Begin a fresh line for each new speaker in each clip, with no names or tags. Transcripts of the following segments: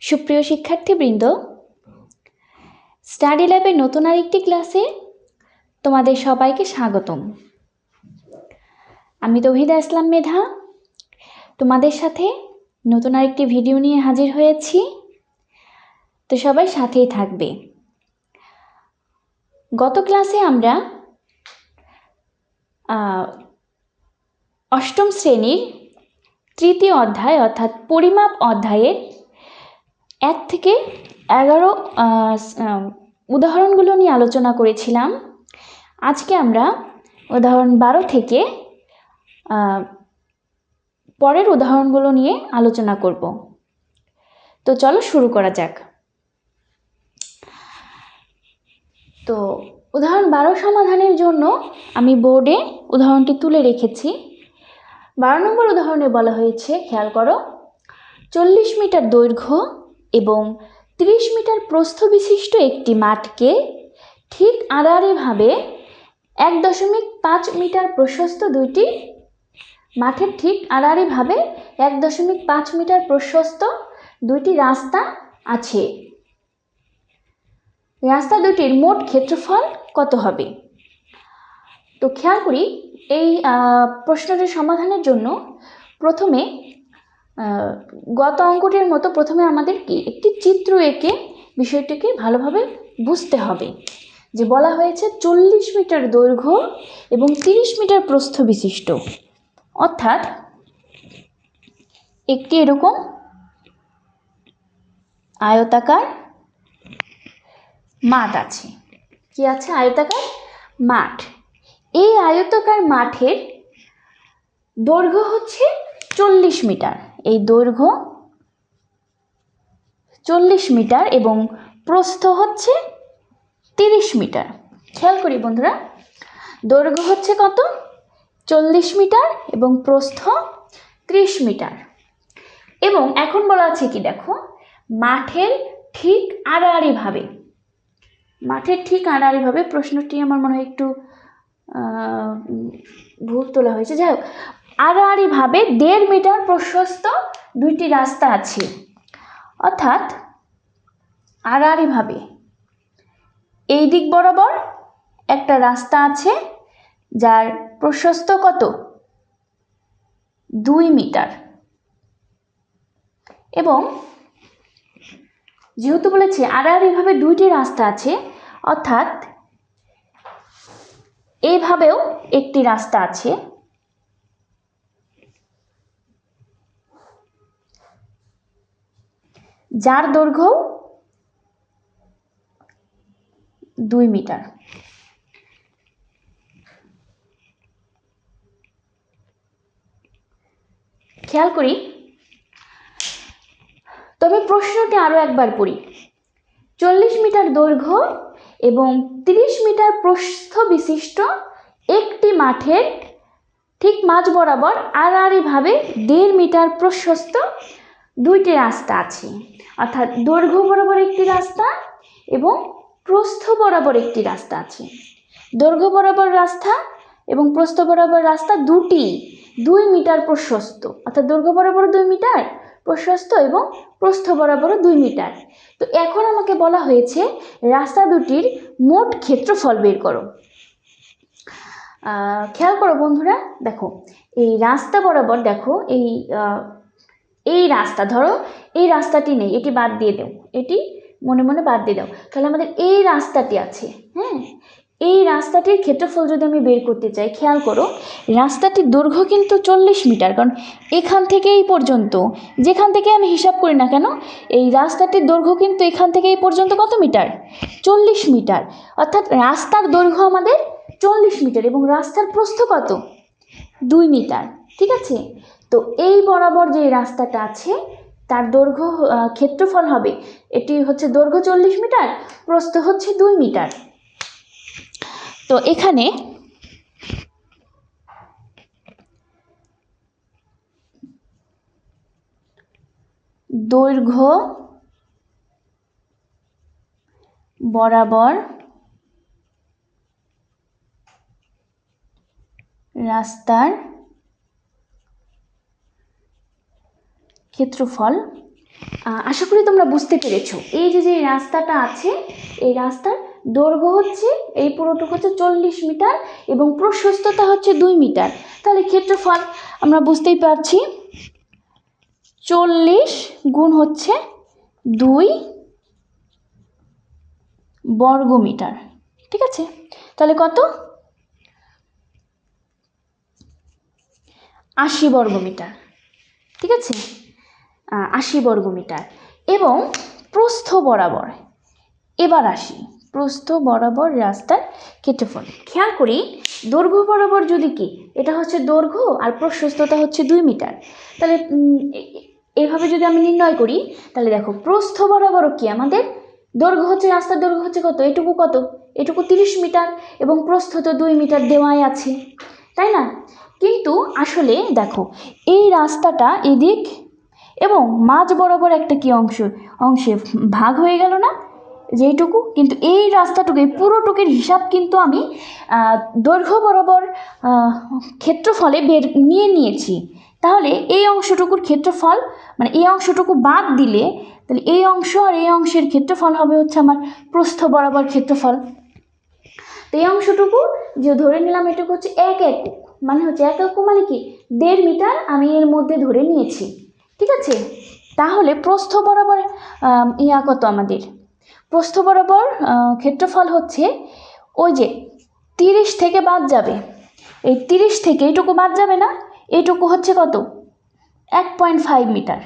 সুপ্রিয় শিক্ষার্থীবৃন্দ, স্টাডি ল্যাবের নতুন আরেকটি ক্লাসে তোমাদের সবাইকে স্বাগতম। আমি তৌহিদা ইসলাম মেধা তোমাদের সাথে নতুন আরেকটি ভিডিও নিয়ে হাজির হয়েছি। তো সবাই সাথেই থাকবে। গত ক্লাসে আমরা অষ্টম শ্রেণীর তৃতীয় অধ্যায় অর্থাৎ পরিমাপ অধ্যায়ের 1 থেকে 11 উদাহরণগুলো নিয়ে আলোচনা করেছিলাম। আজকে আমরা উদাহরণ 12 থেকে পরের উদাহরণগুলো নিয়ে আলোচনা করব। তো চলো শুরু করা যাক। তো উদাহরণ 12 সমাধানের জন্য আমি বোর্ডে উদাহরণটি তুলে রেখেছি। 12 নম্বর উদাহরণে বলা হয়েছে, খেয়াল করো, 40 মিটার দৈর্ঘ্য এবং 30 মিটার প্রস্থ বিশিষ্ট একটি মাঠকে ঠিক আড়াআড়িভাবে 1.5 মিটার প্রশস্ত দুইটি মাঠের ঠিক আড়াআড়িভাবে 1.5 মিটার প্রশস্ত দুইটি রাস্তা আছে। রাস্তা দুটির মোট ক্ষেত্রফল কত হবে? তো খেয়াল করি, এই প্রশ্নটির সমাধানের জন্য প্রথমে গত অঙ্কটির মতো প্রথমে আমাদের একটি চিত্র এঁকে বিষয়টিকে ভালোভাবে বুঝতে হবে। যে বলা হয়েছে 40 মিটার দৈর্ঘ্য এবং 30 মিটার প্রস্থ বিশিষ্ট, অর্থাৎ একটি এরকম আয়তাকার মাঠ আছে। কি আছে? আয়তাকার মাঠ। এই আয়তাকার মাঠের দৈর্ঘ্য হচ্ছে 40 মিটার। এই দৈর্ঘ্য 40 মিটার এবং প্রস্থ হচ্ছে 30 মিটার। খেয়াল করি বন্ধুরা, দৈর্ঘ্য হচ্ছে কত? 40 মিটার এবং প্রস্থ 30 মিটার। এবং এখন বলা আছে কি, দেখো, মাঠের ঠিক আড়াআড়িভাবে, মাঠের ঠিক আড়াআড়িভাবে, প্রশ্নটি আমার মনে হয় একটু ভুল তোলা হয়েছে। যাই হোক, আড়াআড়িভাবে 1.5 মিটার প্রশস্ত দুইটি রাস্তা আছে। অর্থাৎ আড়াআড়িভাবে এই দিক বরাবর একটা রাস্তা আছে যার প্রশস্ত কত? 2 মিটার। এবং যেহেতু বলেছে আড়াআড়িভাবে দুইটি রাস্তা আছে, অর্থাৎ এইভাবেও একটি রাস্তা আছে, যার দৈর্ঘ্য 2 মিটার। খেয়াল করি, তবে প্রশ্নটি আরো একবার পড়ি। 40 মিটার দৈর্ঘ্য এবং 30 মিটার প্রস্থ বিশিষ্ট একটি মাঠের ঠিক মাঝ বরাবর আড়াআড়িভাবে 1.5 মিটার প্রশস্ত দুইটি রাস্তা আছে। অর্থাৎ দৈর্ঘ্য বরাবর একটি রাস্তা এবং প্রস্থ বরাবর একটি রাস্তা আছে। দৈর্ঘ্য বরাবর রাস্তা এবং প্রস্থ বরাবর রাস্তা দুটি 2 মিটার প্রশস্ত, অর্থাৎ দৈর্ঘ্য বরাবর 2 মিটার প্রশস্ত এবং প্রস্থ বরাবর 2 মিটার। তো এখন আমাকে বলা হয়েছে রাস্তা দুটির মোট ক্ষেত্রফল বের করো। খেয়াল করো বন্ধুরা, দেখো, এই রাস্তা বরাবর, দেখো, এই রাস্তা, ধরো এই রাস্তাটি নেই, এটি বাদ দিয়ে দাও, এটি মনে মনে বাদ দিয়ে দাও। তাহলে আমাদের এই রাস্তাটি আছে। হ্যাঁ, এই রাস্তাটির ক্ষেত্রফল যদি আমি বের করতে চাই, খেয়াল করো, রাস্তাটির দৈর্ঘ্য কিন্তু 40 মিটার। কারণ এখান থেকে এই পর্যন্ত, যেখান থেকে আমি হিসাব করি না কেন, এই রাস্তাটির দৈর্ঘ্য কিন্তু এখান থেকে এই পর্যন্ত কত মিটার? 40 মিটার। অর্থাৎ রাস্তার দৈর্ঘ্য আমাদের 40 মিটার এবং রাস্তার প্রস্থ কত? 2 মিটার। ঠিক আছে? তো এই বরাবর যে রাস্তাটা আছে তার দৈর্ঘ্য, ক্ষেত্রফল হবে, এটি হচ্ছে দৈর্ঘ্য 40 মিটার, প্রস্থ হচ্ছে 2 মিটার। তো এখানে দৈর্ঘ্য বরাবর রাস্তার ক্ষেত্রফল আশা করি তোমরা বুঝতে পেরেছো। এই যে রাস্তাটা আছে, এই রাস্তার দৈর্ঘ্য হচ্ছে এই পুরোটুকু হচ্ছে 40 মিটার এবং প্রশস্ততা হচ্ছে 2 মিটার। তাহলে ক্ষেত্রফল আমরা বুঝতেই পারছি 40 গুণ হচ্ছে 2 বর্গ মিটার। ঠিক আছে, তাহলে কত? 80 বর্গ মিটার। ঠিক আছে, 80 বর্গ মিটার। এবং প্রস্থ বরাবর, এবার আসি প্রস্থ বরাবর রাস্তার ক্ষেত্রফল। খেয়াল করি দৈর্ঘ্য বরাবর যদি কি, এটা হচ্ছে দৈর্ঘ্য আর প্রশস্ততা হচ্ছে 2 মিটার, তাহলে এইভাবে যদি আমি নির্ণয় করি, তাহলে দেখো প্রস্থ বরাবরও কি আমাদের দৈর্ঘ্য হচ্ছে, রাস্তার দৈর্ঘ্য হচ্ছে কত, এটুকু কত, এটুকু 30 মিটার এবং প্রস্থ তো 2 মিটার দেওয়াই আছে, তাই না? কিন্তু আসলে দেখো এই রাস্তাটা এদিক এবং মাঝ বরাবর একটা কি অংশে ভাগ হয়ে গেল না, যেইটুকু, কিন্তু এই রাস্তাটুকু, এই পুরোটুকুর হিসাব কিন্তু আমি দৈর্ঘ্য বরাবর ক্ষেত্রফলে নিয়েছি। তাহলে এই অংশটুকুর ক্ষেত্রফল, মানে এই অংশটুকু বাদ দিলে, তাহলে এই অংশ আর এই অংশের ক্ষেত্রফল হবে হচ্ছে আমার প্রস্থ বরাবর ক্ষেত্রফল। তো এই অংশটুকু যে ধরে নিলাম, এটুকু হচ্ছে 1 একক, মানে হচ্ছে 1 একক মানে কি 1.5 মিটার আমি এর মধ্যে ধরে নিয়েছি। ঠিক আছে, তাহলে প্রস্থ বরাবর কত আমাদের, প্রস্থ বরাবর ক্ষেত্রফল হচ্ছে ওই যে 30 থেকে বাদ যাবে, এই 30 থেকে এইটুকু বাদ যাবে না, এইটুকু হচ্ছে কত 1.5 মিটার।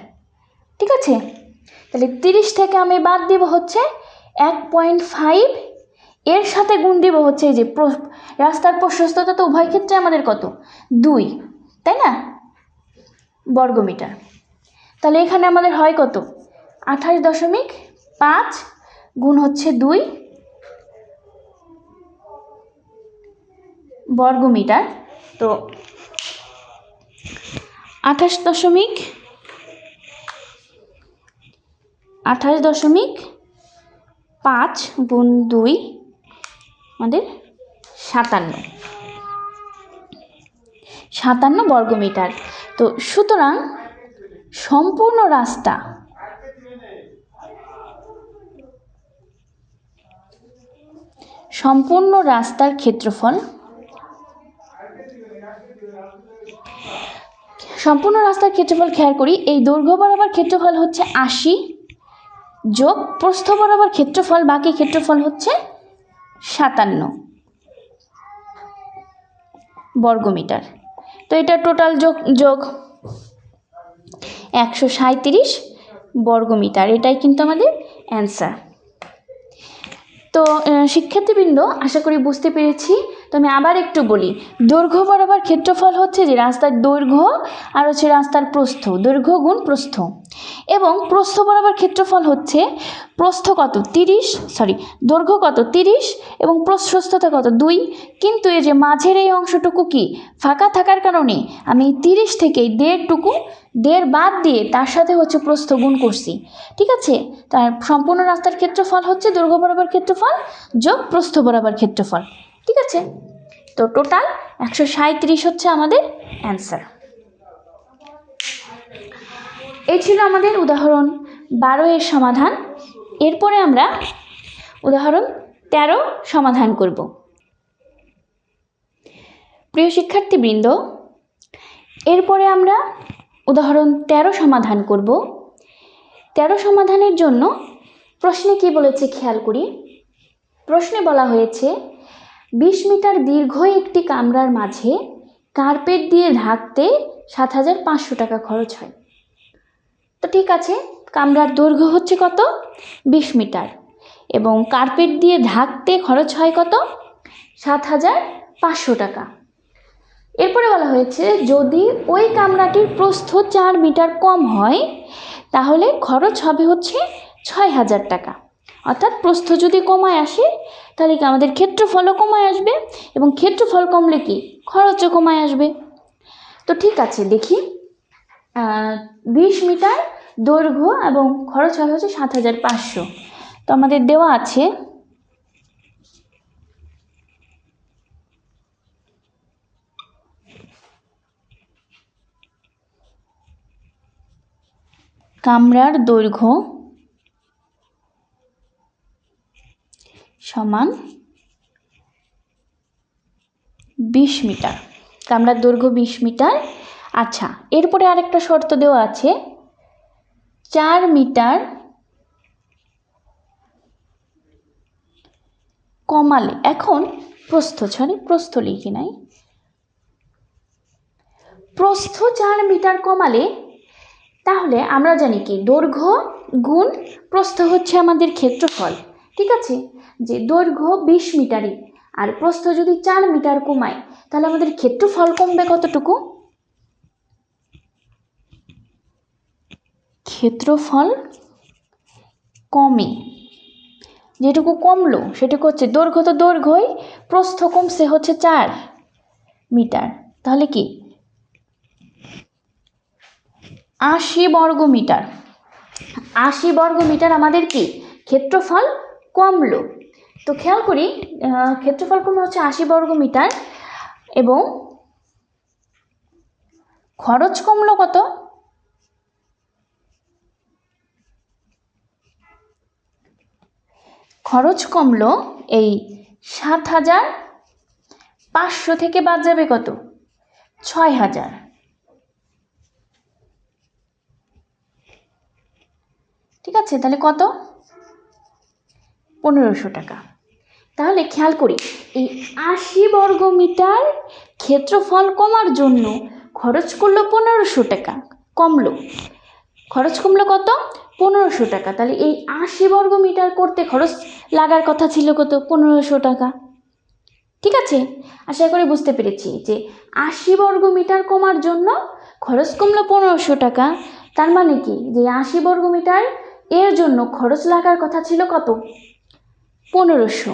ঠিক আছে, তাহলে 30 থেকে আমি বাদ দিব হচ্ছে 1.5, এর সাথে গুণ দিব হচ্ছে এই যে রাস্তার প্রশস্ততা, তো উভয় ক্ষেত্রে আমাদের কত 2, তাই না, বর্গ মিটার। তাহলে এখানে আমাদের হয় কত 28.5 গুণ হচ্ছে 2 বর্গ মিটার। তো 28.5 গুণ 2 আমাদের 57 বর্গ মিটার। তো সুতরাং সম্পূর্ণ রাস্তার ক্ষেত্রফল, খেয়াল করি এই দৈর্ঘ্য বরাবর ক্ষেত্রফল হচ্ছে 80 যোগ প্রস্থ বরাবর ক্ষেত্রফল, বাকি ক্ষেত্রফল হচ্ছে 57 বর্গ মিটার। তো এটা টোটাল যোগ 137 বর্গ মিটার, এটাই কিন্তু আমাদের অ্যান্সার। তো শিক্ষার্থীবৃন্দ আশা করি বুঝতে পেরেছি। তো আমি আবার একটু বলি, দৈর্ঘ্য বরাবর ক্ষেত্রফল হচ্ছে যে রাস্তার দৈর্ঘ্য আর হচ্ছে রাস্তার প্রস্থ, দৈর্ঘ্য গুণ প্রস্থ, এবং প্রস্থ বরাবর ক্ষেত্রফল হচ্ছে প্রস্থ কত 30, দৈর্ঘ্য কত 30 এবং প্রশস্ততা কত 2, কিন্তু এই যে মাঝের এই অংশটুকু কি ফাঁকা থাকার কারণে আমি 30 থেকে 1.5 বাদ দিয়ে তার সাথে হচ্ছে প্রস্থ গুণ করছি। ঠিক আছে, তার সম্পূর্ণ রাস্তার ক্ষেত্রফল হচ্ছে দৈর্ঘ্য বরাবর ক্ষেত্রফল যোগ প্রস্থ বরাবর ক্ষেত্রফল। ঠিক আছে, তো টোটাল 137 হচ্ছে আমাদের অ্যান্সার। এই ছিল আমাদের উদাহরণ 12 এর সমাধান। এরপরে আমরা উদাহরণ 13 সমাধান করব। প্রিয় শিক্ষার্থীবৃন্দ, এরপরে আমরা উদাহরণ 13 সমাধান করব। 13 সমাধানের জন্য প্রশ্নে কি বলেছে খেয়াল করি। প্রশ্নে বলা হয়েছে 20 মিটার দীর্ঘ একটি কামরার মাঝে কার্পেট দিয়ে ঢাকতে 7,500 টাকা খরচ হয়। তো ঠিক আছে, কামরার দৈর্ঘ্য হচ্ছে কত 20 মিটার এবং কার্পেট দিয়ে ঢাকতে খরচ হয় কত 7,500 টাকা। এরপরে বলা হয়েছে যদি ওই কামরাটির প্রস্থ 4 মিটার কম হয় তাহলে খরচ হবে হচ্ছে 6,000 টাকা। অর্থাৎ প্রস্থ যদি কমায় আসে তাহলে কি আমাদের ক্ষেত্রফলও কমায় আসবে, এবং ক্ষেত্রফল কমলে কি খরচও কমায় আসবে। তো ঠিক আছে, দেখি 20 মিটার দৈর্ঘ্য এবং খরচ হয় হচ্ছে 7,500। তো আমাদের দেওয়া আছে কামরার দৈর্ঘ্য সমান 20 মিটার। কামরার দৈর্ঘ্য 20 মিটার। আচ্ছা, এরপরে আরেকটা শর্ত দেওয়া আছে, 4 মিটার কমালে, এখন প্রস্থ লিখি নাই, প্রস্থ 4 মিটার কমালে, তাহলে আমরা জানি কি দৈর্ঘ্য গুণ প্রস্থ হচ্ছে আমাদের ক্ষেত্রফল। ঠিক আছে, যে দৈর্ঘ্য 20 মিটারই আর প্রস্থ যদি 4 মিটার কমায়, তাহলে আমাদের ক্ষেত্রফল কমবে কতটুকু? ক্ষেত্রফল কমে, যেটুকু কমলো সেটুকু হচ্ছে দৈর্ঘ্য, তো দৈর্ঘ্যই, প্রস্থ কমছে হচ্ছে 4 মিটার, তাহলে কি 80 বর্গ মিটার। 80 বর্গ মিটার আমাদের কি ক্ষেত্রফল কমলো। তো খেয়াল করি, ক্ষেত্রফল কমে হচ্ছে 80 বর্গ মিটার, এবং খরচ কমলো কত? খরচ কমলো এই 7,500 থেকে বাদ যাবে কত? 6,000। ঠিক আছে, তাহলে কত? 1500 টাকা। তাহলে খেয়াল করি, এই 80 বর্গ মিটার ক্ষেত্রফল কমার জন্য খরচ করলো 1500 টাকা, কমলো, খরচ কমলো কত? 1500 টাকা। তাহলে এই 80 বর্গ মিটার করতে খরচ লাগার কথা ছিল কত? 1500 টাকা। ঠিক আছে, আশা করি বুঝতে পেরেছি যে 80 বর্গ মিটার কমার জন্য খরচ কমলো 1500 টাকা। তার মানে কি, যে 80 বর্গ মিটার এর জন্য খরচ লাগার কথা ছিল কত? 1500।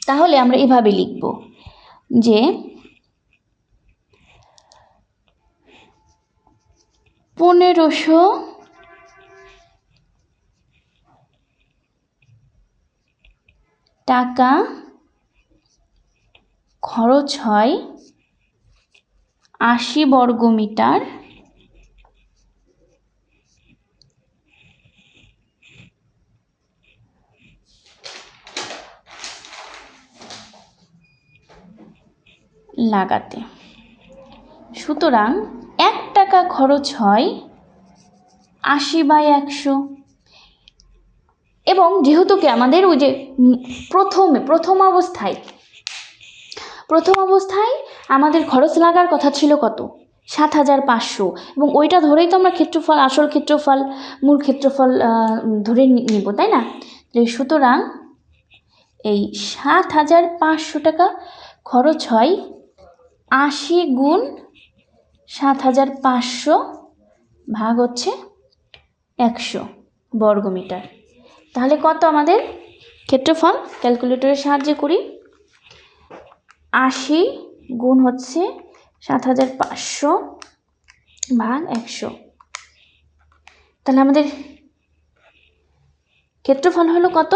তাহলে আমরা এভাবে লিখব যে 1500 টাকা খরচ হয় 80 বর্গ মিটার লাগাতে। সুতরাং 1 টাকা খরচ হয় 80/100। এবং যেহেতু কি আমাদের ওই যে প্রথম অবস্থায় আমাদের খরচ লাগার কথা ছিল কত? 7,500, এবং ওইটা ধরেই তো আমরা ক্ষেত্রফল, আসল ক্ষেত্রফল, মূল ক্ষেত্রফল ধরে নিব, তাই না? সুতরাং এই 7,500 টাকা খরচ হয় 80 গুণ 7,500 ভাগ হচ্ছে 100 বর্গ মিটার। তাহলে কত আমাদের ক্ষেত্রফল? ক্যালকুলেটরের সাহায্যে করি, 80 গুণ হচ্ছে 7,500 ভাগ 100, তাহলে আমাদের ক্ষেত্রফল হলো কত?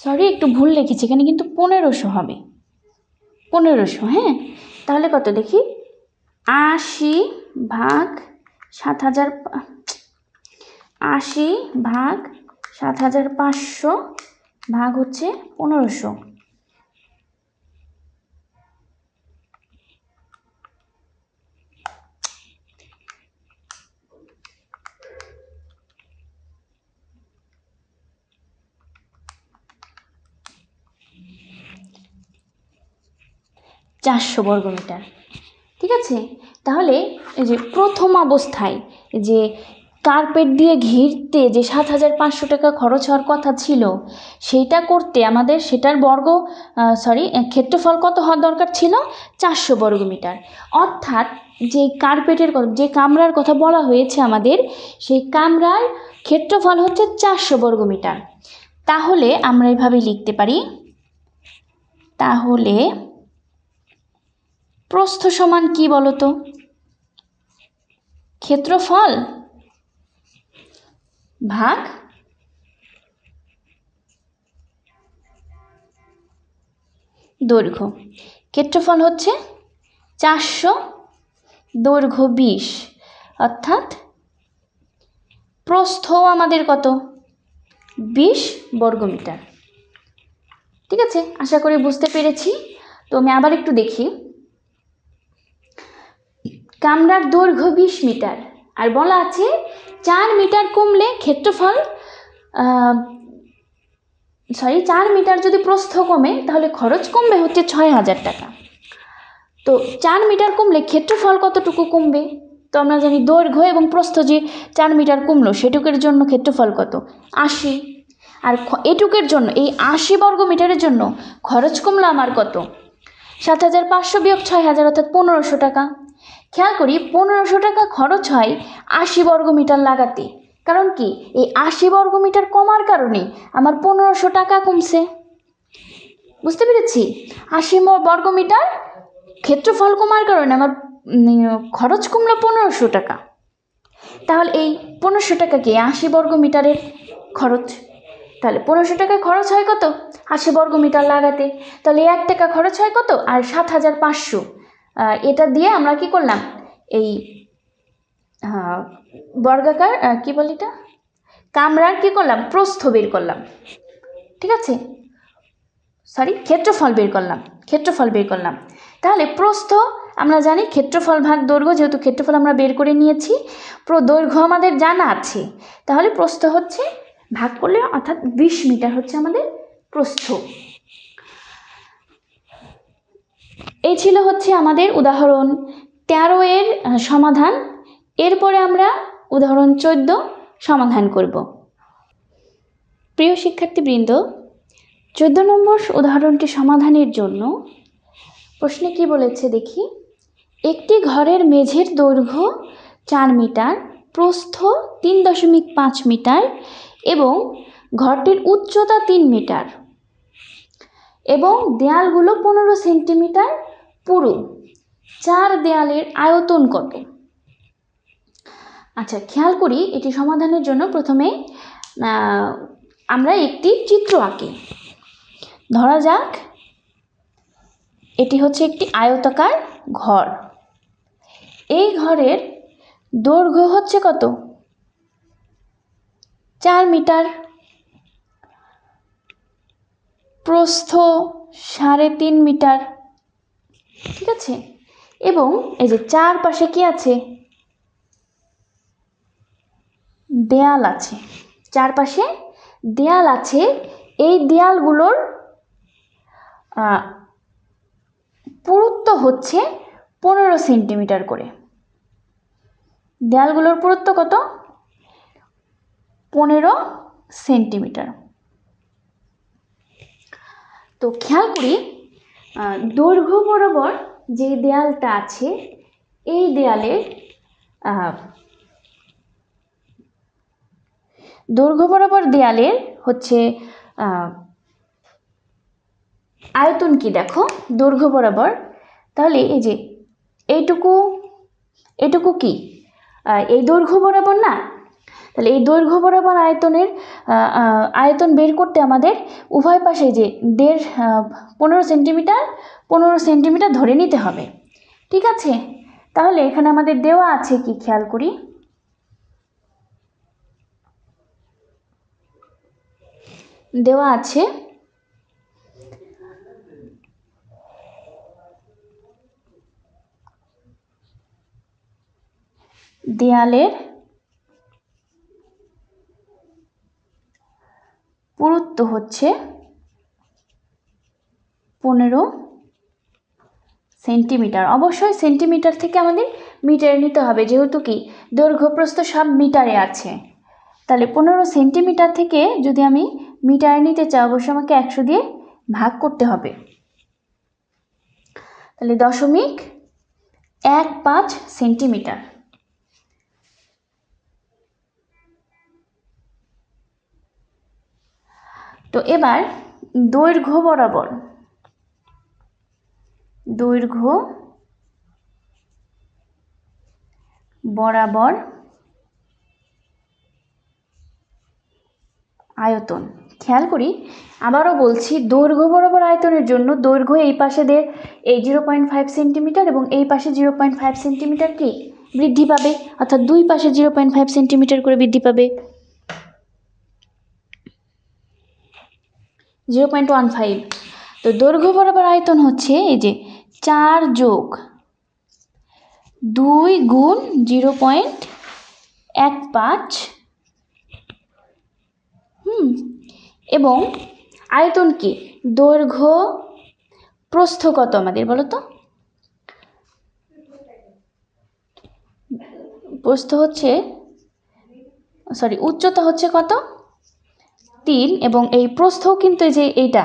সরি, একটু ভুল লিখেছি, এখানে কিন্তু 1500 হবে, 1500। হ্যাঁ, তাহলে কত দেখি, 80 ভাগ 7,500 ভাগ হচ্ছে 1500। চারশো বর্গ মিটার। ঠিক আছে, তাহলে এই যে প্রথম অবস্থায় যে কার্পেট দিয়ে ঘিরতে যে 7,500 টাকা খরচ হওয়ার কথা ছিল, সেইটা করতে আমাদের সেটার ক্ষেত্রফল কত হওয়ার দরকার ছিল? 400 বর্গ মিটার। অর্থাৎ যে কার্পেটের যে কামরার কথা বলা হয়েছে আমাদের, সেই কামরার ক্ষেত্রফল হচ্ছে 400 বর্গ মিটার। তাহলে আমরা এভাবে লিখতে পারি, তাহলে প্রস্থ সমান কি বলো তো? ক্ষেত্রফল ভাগ দৈর্ঘ্য। ক্ষেত্রফল হচ্ছে 400, দৈর্ঘ্য 20, অর্থাৎ প্রস্থ আমাদের কত? 20 বর্গমিটার। ঠিক আছে, আশা করি বুঝতে পেরেছি। তো আমি আবার একটু দেখি। কামরার দৈর্ঘ্য 20 মিটার, আর বলা আছে 4 মিটার কমলে ক্ষেত্রফল 4 মিটার যদি প্রস্থ কমে তাহলে খরচ কমবে হচ্ছে 6000 টাকা। তো 4 মিটার কমলে ক্ষেত্রফল কতটুকু কমবে? তো আমরা জানি দৈর্ঘ্য এবং প্রস্থ যে 4 মিটার কমলো সেটুকের জন্য ক্ষেত্রফল কত? 80। আর এটুকের জন্য, এই 80 বর্গ মিটারের জন্য খরচ কমলো আমার কত? 7500 বিয়োগ 6000 অর্থাৎ 1500 টাকা। খেয়াল করি 1500 টাকা খরচ হয় 80 বর্গ মিটার লাগাতে। কারণ কি, এই 80 বর্গ মিটার কমার কারণে আমার 1500 টাকা কমছে। বুঝতে পেরেছি? 80 বর্গ মিটার ক্ষেত্রফল কমার কারণে আমার খরচ কমলো 1500 টাকা। তাহলে এই 1500 টাকা কি 80 বর্গ মিটারের খরচ? তাহলে 1500 টাকা খরচ হয় কত? 80 বর্গ মিটার লাগাতে। তাহলে 1 টাকা খরচ হয় কত? আর 7500। এটা দিয়ে আমরা কি করলাম? এই বর্গাকার কি বলি এটা, কামরার কি করলাম? প্রস্থ বের করলাম। ঠিক আছে, ক্ষেত্রফল বের করলাম। তাহলে প্রস্থ আমরা জানি ক্ষেত্রফল ভাগ দৈর্ঘ্য, যেহেতু ক্ষেত্রফল আমরা বের করে নিয়েছি, দৈর্ঘ্য আমাদের জানা আছে, তাহলে প্রস্থ হচ্ছে ভাগ করলে অর্থাৎ 20 মিটার হচ্ছে আমাদের প্রস্থ। এই ছিল হচ্ছে আমাদের উদাহরণ 13 এর সমাধান। এরপরে আমরা উদাহরণ 14 সমাধান করব। প্রিয় শিক্ষার্থীবৃন্দ, 14 নম্বর উদাহরণটি সমাধানের জন্য প্রশ্নে কি বলেছে দেখি। একটি ঘরের মেঝের দৈর্ঘ্য 4 মিটার, প্রস্থ 3.5 মিটার এবং ঘরটির উচ্চতা 3 মিটার এবং দেয়ালগুলো 15 সেন্টিমিটার পুরু। 4 দেয়ালের আয়তন কত? আচ্ছা, খেয়াল করি এটি সমাধানের জন্য প্রথমে আমরা একটি চিত্র আঁকি। ধরা যাক এটি হচ্ছে একটি আয়তাকার ঘর। এই ঘরের দৈর্ঘ্য হচ্ছে কত? 4 মিটার, প্রস্থ 3.5 মিটার। ঠিক আছে, এবং এই যে চারপাশে কি আছে? দেয়াল আছে। চারপাশে দেয়াল আছে। এই দেয়ালগুলোর পুরুত্ব হচ্ছে 15 সেন্টিমিটার করে। দেয়ালগুলোর পুরুত্ব কত? 15 সেন্টিমিটার। তো খেয়াল করি দৈর্ঘ্য বরাবর যে দেয়ালটা আছে, এই দেয়ালের দৈর্ঘ্য বরাবর দেয়ালের হচ্ছে আয়তন কি দেখো, দৈর্ঘ্য বরাবর। তাহলে এই যে এইটুকু কি এই দৈর্ঘ্য বরাবর না? তাহলে এই দৈর্ঘ্য বরাবর আয়তন বের করতে আমাদের উভয় পাশে যে 15 সেন্টিমিটার ধরে নিতে হবে। ঠিক আছে, তাহলে এখানে আমাদের দেওয়া আছে কি, খেয়াল করি। দেওয়া আছে দেয়ালের পুরুত্ব হচ্ছে 15 সেন্টিমিটার। অবশ্যই সেন্টিমিটার থেকে আমাদের মিটারে নিতে হবে, যেহেতু কি দৈর্ঘ্য প্রস্থ সব মিটারে আছে। তাহলে 15 সেন্টিমিটার থেকে যদি আমি মিটারে নিতে চাই, অবশ্যই আমাকে 100 দিয়ে ভাগ করতে হবে। তাহলে 0.15 সেন্টিমিটার। তো এবার দৈর্ঘ্য বরাবর দৈর্ঘ্য বরাবর আয়তন। খেয়াল করি, আবারও বলছি, দৈর্ঘ্য বরাবর আয়তনের জন্য দৈর্ঘ্য এই পাশে দিয়ে এই 0.5 সেন্টিমিটার এবং এই পাশে 0.5 সেন্টিমিটার কি বৃদ্ধি পাবে, অর্থাৎ দুই পাশে 0.5 সেন্টিমিটার করে বৃদ্ধি পাবে। 0.15। তো দৈর্ঘ্য বরাবর আয়তন হচ্ছে এই যে 4 যোগ 2 গুণ 0.15 এবং আয়তন কি, দৈর্ঘ্য প্রস্থ কত আমাদের বলো তো? প্রস্থ হচ্ছে উচ্চতা হচ্ছে কত? 3 এবং এই প্রস্থও কিন্তু এই যে এইটা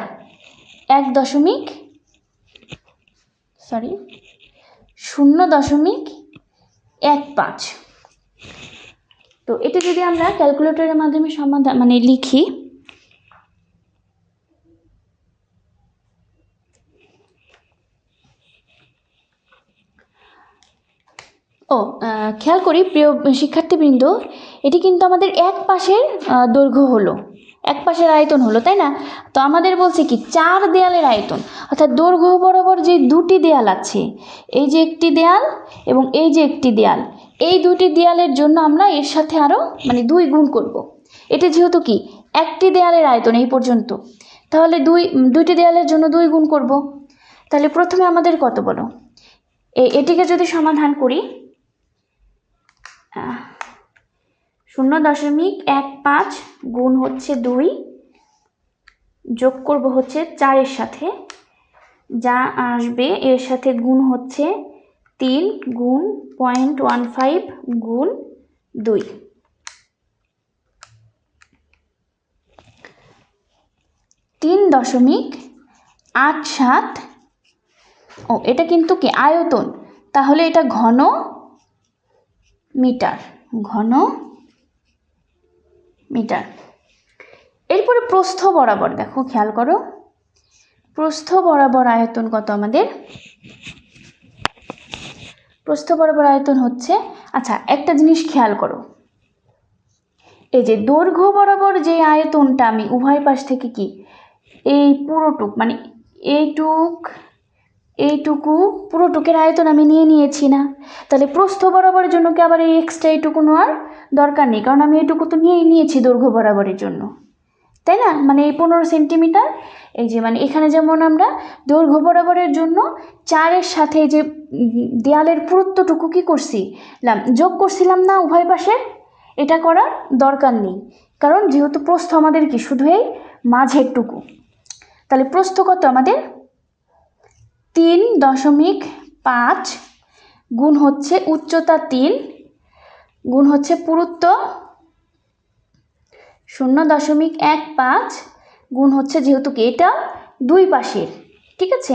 0.15। তো এটা যদি আমরা ক্যালকুলেটরের মাধ্যমে সমাধান লিখি, খেয়াল করি প্রিয় শিক্ষার্থীবৃন্দ, এটি কিন্তু আমাদের এক পাশের দৈর্ঘ্য হলো, এক পাশের আয়তন হলো, তাই না? তো আমাদের বলছে কি 4 দেয়ালের আয়তন, অর্থাৎ দৈর্ঘ্য বরাবর যে দুটি দেয়াল আছে, এই যে একটি দেয়াল এবং এই যে একটি দেয়াল, এই দুটি দেয়ালের জন্য আমরা এর সাথে আরও 2 গুণ করব। এটা যেহেতু কি একটি দেয়ালের আয়তন এই পর্যন্ত, তাহলে দুইটি দেয়ালের জন্য 2 গুণ করব। তাহলে প্রথমে আমাদের কত বলো, এটিকে যদি সমাধান করি, 0.15 গুণ হচ্ছে 2, যোগ করব হচ্ছে 4 সাথে, যা আসবে এর সাথে গুণ হচ্ছে 3 গুণ 0.15 গুণ 2, 3.87। এটা কিন্তু কি আয়তন, তাহলে এটা ঘন মিটার। এরপরে প্রস্থ বরাবর দেখো, খেয়াল করো প্রস্থ বরাবর আয়তন কত আমাদের? প্রস্থ বরাবর আয়তন হচ্ছে, আচ্ছা একটা জিনিস খেয়াল করো, এই যে দৈর্ঘ্য বরাবর যে আয়তনটা আমি উভয় পাশ থেকে কি এই পুরোটুক এইটুকু পুরোটুকের আয়তন আমি নিয়েছি না? তাহলে প্রস্থ বরাবরের জন্য কি আবার এই এক্সট্রা এইটুকু নেওয়ার দরকার নেই, কারণ আমি এইটুকু তো নিয়েছি দৈর্ঘ্য বরাবরের জন্য, তাই না? এই 15 সেন্টিমিটার, এই যে এখানে যেমন আমরা দৈর্ঘ্য বরাবরের জন্য 4-এর সাথে যে দেয়ালের পুরুত্বটুকু কি করছিলাম, যোগ করছিলাম না উভয় পাশে, এটা করার দরকার নেই, কারণ যেহেতু প্রস্থ আমাদের কি শুধু এই মাঝেরটুকু। তাহলে প্রস্থ কত আমাদের? 3.5 গুণ হচ্ছে উচ্চতা 3 গুণ হচ্ছে পুরুত্ব 0.15 গুণ হচ্ছে, যেহেতু কি এটা দুই পাশের, ঠিক আছে?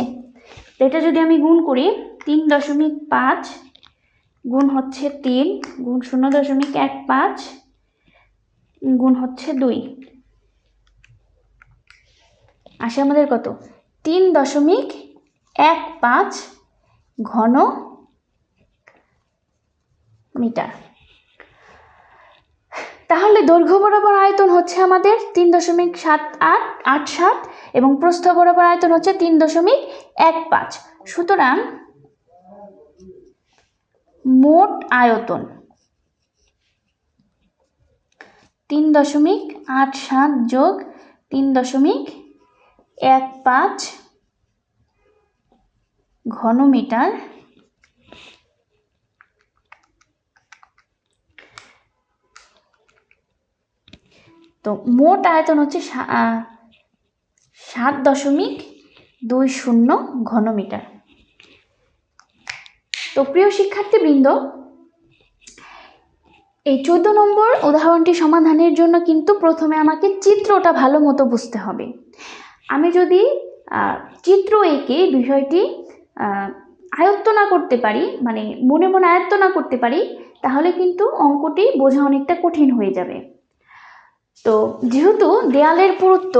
এটা যদি আমি গুণ করি, 3.5 গুণ হচ্ছে 3 গুণ 0.15 গুণ হচ্ছে 2, আসে আমাদের কত? 3.15 ঘন মিটার। তাহলে দৈর্ঘ্য বরাবর আয়তন হচ্ছে আমাদের 3.87 এবং প্রস্থ বরাবর আয়তন হচ্ছে 3.15। সুতরাং মোট আয়তন 3.87 যোগ 3.15 ঘনমিটার, তো মোট আয়তন হচ্ছে 7.20 ঘনমিটার। তো প্রিয় শিক্ষার্থীবৃন্দ, এই 14 নম্বর উদাহরণটি সমাধানের জন্য কিন্তু প্রথমে আমাকে চিত্রটা ভালো মতো বুঝতে হবে। আমি যদি চিত্র এঁকে বিষয়টি আয়ত্ত না করতে পারি, মনে মনে আয়ত্ত না করতে পারি, তাহলে কিন্তু অঙ্কটি বোঝা অনেকটা কঠিন হয়ে যাবে। তো যেহেতু দেয়ালের পুরুত্ব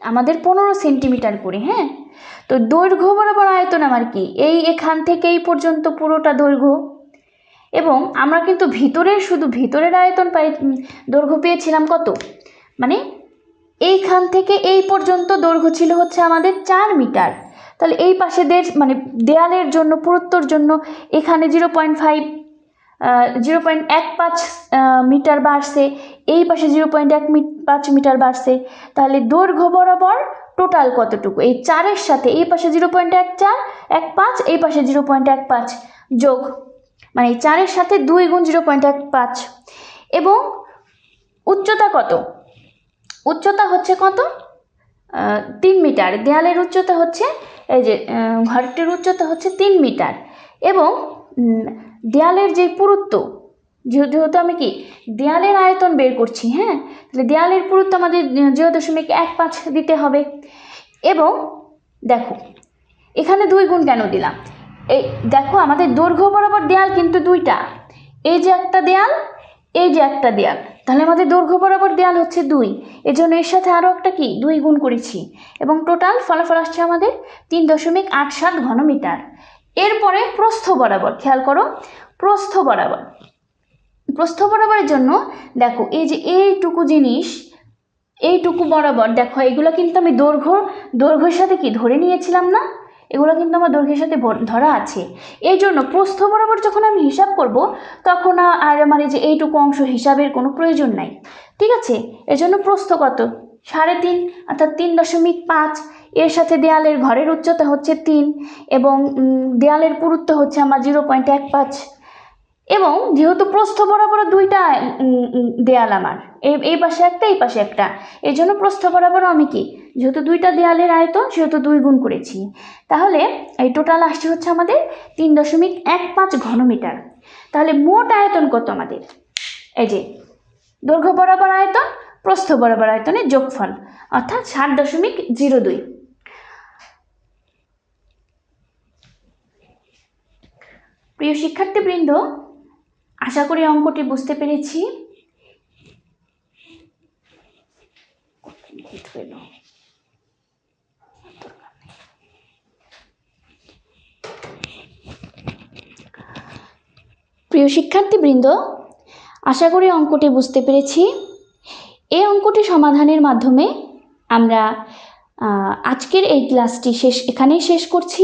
আমাদের 15 সেন্টিমিটার করে, হ্যাঁ, তো দৈর্ঘ্য বরাবর আয়তন আমার কি, এখান থেকে এই পর্যন্ত পুরোটা দৈর্ঘ্য। এবং আমরা কিন্তু শুধু ভিতরের আয়তন দৈর্ঘ্য পেয়েছিলাম কত, মানে এইখান থেকে এই পর্যন্ত দৈর্ঘ্য ছিল হচ্ছে আমাদের 4 মিটার। তাহলে এই পাশে মানে দেয়ালের জন্য, পুরুত্বর জন্য এখানে 0.15 মিটার বাড়ছে, এই পাশে 0.15 মিটার বাড়ছে। তাহলে দৈর্ঘ্য বরাবর টোটাল কতটুকু, এই 4-এর সাথে এই পাশে 0.15, এই পাশে 0.15 যোগ, মানে 4-এর সাথে 2 গুণ 0.15। এবং উচ্চতা কত, উচ্চতা হচ্ছে কত, 3 মিটার। দেয়ালের উচ্চতা হচ্ছে, এই যে ঘরটির উচ্চতা হচ্ছে 3 মিটার। এবং দেয়ালের যে পুরুত্ব, যেহেতু আমি কি দেয়ালের আয়তন বের করছি, হ্যাঁ, তাহলে দেয়ালের পুরুত্ব আমাদের 0.15 দিতে হবে। এবং দেখো এখানে 2 গুণ কেন দিলাম, এই দেখো আমাদের দৈর্ঘ্য বরাবর দেয়াল কিন্তু দুইটা, এই যে একটা দেয়াল, এই যে একটা দেয়াল, তাহলে আমাদের দৈর্ঘ্য বরাবর দেয়াল হচ্ছে 2, এজন্য এর সাথে আরও একটা কি 2 গুণ করেছি। এবং টোটাল ফলাফল আসছে আমাদের 3.87 ঘনমিটার। এরপরে প্রস্থ বরাবর, খেয়াল করো, প্রস্থ বরাবরের জন্য দেখো এই যে এইটুকু জিনিস, এইটুকু বরাবর দেখো, এগুলো কিন্তু আমি দৈর্ঘ্যের সাথে কি ধরে নিয়েছিলাম না, এগুলো কিন্তু আমার দৈর্ঘ্যের সাথে ধরা আছে। এই জন্য প্রস্থ বরাবর যখন আমি হিসাব করব তখন আর আমার এই যে এইটুকু অংশ হিসাবের কোনো প্রয়োজন নাই, ঠিক আছে। এর জন্য প্রস্থ কত, 3.5 অর্থাৎ 3.5, এর সাথে দেয়ালের ঘরের উচ্চতা হচ্ছে 3 এবং দেয়ালের পুরুত্ব হচ্ছে আমার 0.15। এবং যেহেতু প্রস্থ বরাবর দুইটা দেয়াল আমার, এই পাশে একটা, এই পাশে একটা, এই জন্য প্রস্থ বরাবর আমি কি, যেহেতু দুইটা দেয়ালের আয়তন সেহেতু 2 গুণ করেছি। তাহলে এই টোটাল আসছে হচ্ছে আমাদের 3.15 ঘনমিটার। তাহলে মোট আয়তন কত আমাদের, এই যে দৈর্ঘ্য বরাবর আয়তন প্রস্থ বরাবর আয়তনের যোগফল, অর্থাৎ 7.02। প্রিয় শিক্ষার্থীবৃন্দ, আশা করি অঙ্কটি বুঝতে পেরেছি। প্রিয় শিক্ষার্থীবৃন্দ, আশা করি অঙ্কটি বুঝতে পেরেছি। এই অঙ্কটি সমাধানের মাধ্যমে আমরা আজকের এই ক্লাসটি এখানেই শেষ করছি।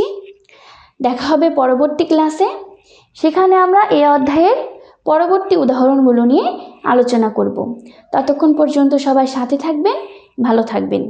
দেখা হবে পরবর্তী ক্লাসে, সেখানে আমরা এই অধ্যায়ের পরবর্তী উদাহরণগুলো নিয়ে আলোচনা করব। ততক্ষণ পর্যন্ত সবাই সাথে থাকবেন, ভালো থাকবেন।